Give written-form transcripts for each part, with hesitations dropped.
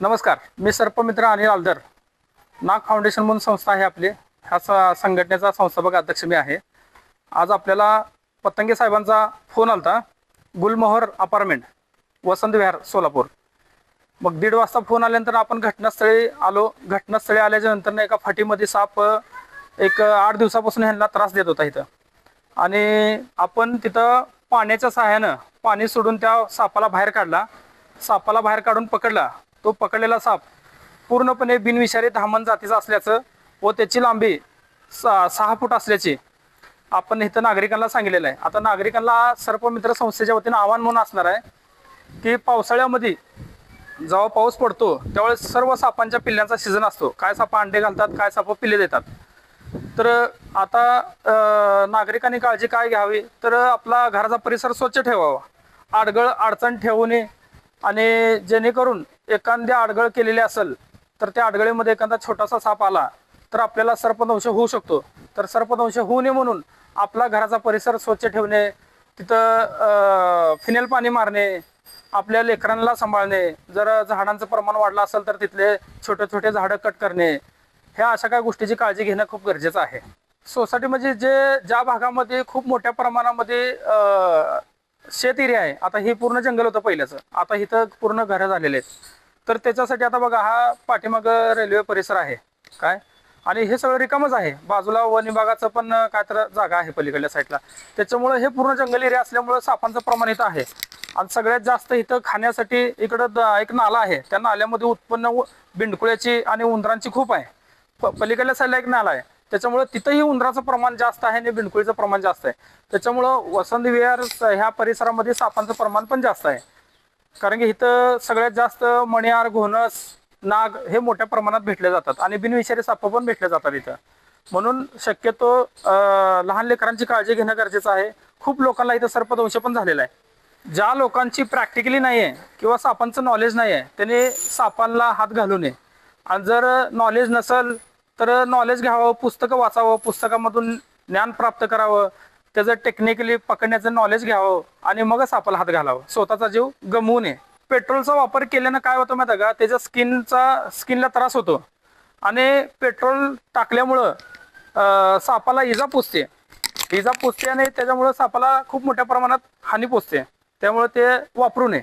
नमस्कार, मी सर्पमित्र अनिल आलदर. नाग फाउंडेशन म्हणून संस्था आहे आपली. ह्या संघटनेचा संस्थापक अध्यक्ष मी आहे. आज आपल्याला पतंगे साहेबांचा फोन आलता. गुलमोहर अपार्टमेंट, वसंत विहार, सोलापूर. मग 1:30 वाजता फोन आल्यानंतर आपण घटनास्थळी आलो. घटनास्थळी आल्याच्या नंतर एका फाटीमध्ये साप एक 8 दिवसापासून ह्यांना त्रास देत होता इथं. आणि आपण तिथं पाण्याच्या सहाय्यानं पाणी सोडून त्या सापाला बाहेर काढला. सापाला बाहेर काढून पकडला. तो पकडलेला साप पूर्णपणे बिनविषारी धामण जातीचा असल्याचं व त्याची लांबी 6 फूट असल्याची आपण इथं नागरिकांना सांगितलेलं आहे. आता नागरिकांना सर्पमित्र संस्थेच्या वतीनं आव्हान म्हणून असणार आहे की पावसाळ्यामध्ये जेव्हा पाऊस पडतो त्यावेळेस सर्व सापांच्या पिल्ल्यांचा सीझन असतो. काय साप अंडे घालतात, काय साप पिल्ले देतात. तर आता नागरिकांनी काळजी काय घ्यावी, तर आपला घराचा परिसर स्वच्छ ठेवावा, अडगळ अडचण ठेवू नये. आणि जेणेकरून एखाद्या अडगळ केलेली असेल तर त्या अडगळीमध्ये एखादा छोटासा साप आला तर आपल्याला सर्पदंश होऊ शकतो. तर सर्पदंश होऊ नये म्हणून आपला घराचा परिसर स्वच्छ ठेवणे, तिथं फिनेल पाणी मारणे, आपल्या लेकरांना सांभाळणे, जर झाडांचं प्रमाण वाढलं असेल तर तिथले छोटे छोटे झाडं कट करणे, ह्या अशा काही गोष्टीची काळजी घेणं खूप गरजेचं आहे. सोसायटी म्हणजे ज्या भागामध्ये खूप मोठ्या प्रमाणामध्ये शेत एरिया आहे. आता हे पूर्ण जंगल होतं पहिल्याचं, आता इथं पूर्ण घरं झालेले आहेत. तर त्याच्यासाठी आता बघा, हा पाठीमाग रेल्वे परिसर आहे काय, आणि हे सगळं रिकामच आहे. बाजूला वन विभागाचं पण काय तर जागा आहे पलीकडल्या साईडला. त्याच्यामुळे हे पूर्ण जंगल एरिया असल्यामुळे सापांचं प्रमाण इथं आहे. आणि सगळ्यात जास्त इथं खाण्यासाठी इकडं एक नाला आहे. त्या नाल्यामध्ये उत्पन्न बिंडकुळ्याची आणि उंदरांची खूप आहे. पलीकडल्या साईडला एक नाला आहे, त्याच्यामुळे तिथंही उंदराचं प्रमाण जास्त आहे आणि बिंडकुळीचं प्रमाण जास्त आहे. त्याच्यामुळं वसंत विहार ह्या परिसरामध्ये सापांचं प्रमाण पण जास्त आहे. कारण की इथं सगळ्यात जास्त मण्यार, घोणस, नाग हे मोठ्या प्रमाणात भेटले जातात आणि बिनविषारी साप पण भेटले जातात इथं. म्हणून शक्यतो लहान लेकरांची काळजी घेणं गरजेचं आहे. खूप लोकांना इथं सर्पदंश पण झालेला आहे. ज्या लोकांची प्रॅक्टिकली नाही आहे किंवा सापांचं नॉलेज नाही आहे त्यांनी सापांना हात घालू नये. आणि जर नॉलेज नसेल तर नॉलेज घ्यावं, पुस्तकं वाचावं, पुस्तकामधून ज्ञान प्राप्त करावं, त्याचं टेक्निकली पकडण्याचं नॉलेज घ्यावं आणि मगच सापाला हात घालावं. स्वतःचा जीव गमवू नये. पेट्रोलचा वापर केल्यानं काय होतं माहिती का, त्याच्या स्किनला त्रास होतो. आणि पेट्रोल टाकल्यामुळं सापाला इजा पोचते आणि त्याच्यामुळं सापाला खूप मोठ्या प्रमाणात हानी पोचते. त्यामुळे ते वापरू नये.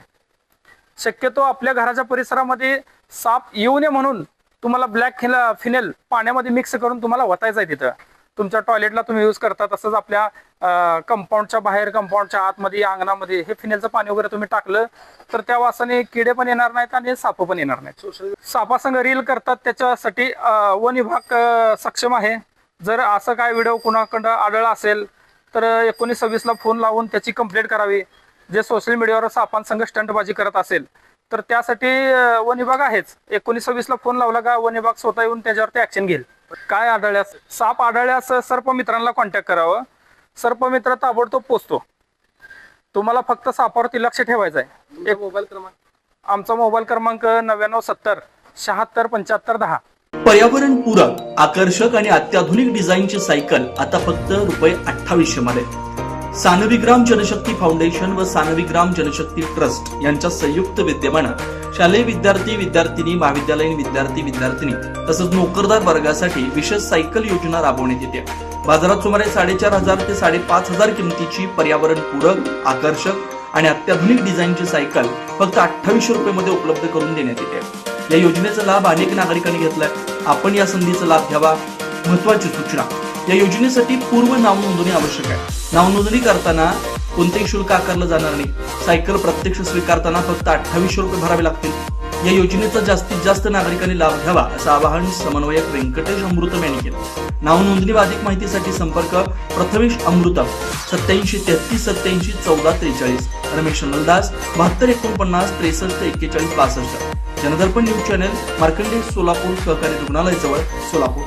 शक्यतो आपल्या घराच्या परिसरामध्ये साप येऊ नये म्हणून तुम्हाला ब्लॅक फिनेल पाण्यामध्ये मिक्स करून तुम्हाला वतायचं आहे. तिथं तुमच्या टॉयलेटला तुम्ही यूज करता तसंच आपल्या कंपाऊंडच्या बाहेर, कंपाऊंडच्या आतमध्ये, अंगणामध्ये हे फिनेलचं पाणी वगैरे तुम्ही टाकलं तर त्या वासाने किडे पण येणार नाहीत आणि साप पण येणार नाहीत. सापासंग रील करतात त्याच्यासाठी वन विभाग सक्षम आहे. जर असं काय व्हिडिओ कुणाकडं आढळला असेल तर 1926 फोन लावून त्याची कंप्लेंट करावी. जे सोशल मीडियावर सापांसंग स्टंटबाजी करत असेल तर त्यासाठी वन विभाग आहेच. 1926 फोन लावला का वन विभाग स्वतः येऊन त्याच्यावरती ऍक्शन घेईल. काय आढळल्यास, साप आढळल्यास सर्पमित्रांना कॉन्टॅक्ट करावं. सर्पमित्र ताबडतोब पोचतो. तुम्हाला फक्त सापावरती लक्ष ठेवायचं आहे. एक मोबाईल क्रमांक, आमचा मोबाईल क्रमांक 9970 76 75 10. पर्यावरण पूरक, आकर्षक आणि अत्याधुनिक डिझाईनची सायकल आता फक्त ₹2800 मध्ये. सानविग्राम जनशक्ती फाउंडेशन व सानविग्राम जनशक्ती ट्रस्ट यांच्या संयुक्त विद्यमानं शालेय विद्यार्थी, विद्यार्थिनी, महाविद्यालयीन विद्यार्थी, विद्यार्थिनी तसंच नोकरदार वर्गासाठी विशेष सायकल योजना राबवण्यात येते. बाजारात सुमारे 4500 ते 5500 किमतीची पर्यावरण पूरक, आकर्षक आणि अत्याधुनिक डिझाईनची सायकल फक्त ₹2800 मध्ये उपलब्ध करून देण्यात येते. या योजनेचा लाभ अनेक नागरिकांनी घेतलाय. आपण या संधीचा लाभ घ्यावा. महत्वाची सूचना, या योजनेसाठी पूर्व नाव नोंदणी आवश्यक आहे. नाव नोंदणी करताना कोणतेही शुल्क आकारलं जाणार नाही. सायकल प्रत्यक्ष स्वीकारताना फक्त ₹2800 भरावे लागतील. या योजनेचा जास्तीत जास्त नागरिकांनी लाभ घ्यावा असं आवाहन समन्वयक व्यंकटेश अमृतम यांनी केलं. नाव नोंदणी व अधिक माहितीसाठी संपर्क प्रथमेश अमृतम 87 33 87 14 43, रमेश नलदास 72 49 63 41 62. जनदर्पण न्यूज चॅनल, मार्कंडेय सोलापूर सहकारी रुग्णालय जवळ, सोलापूर.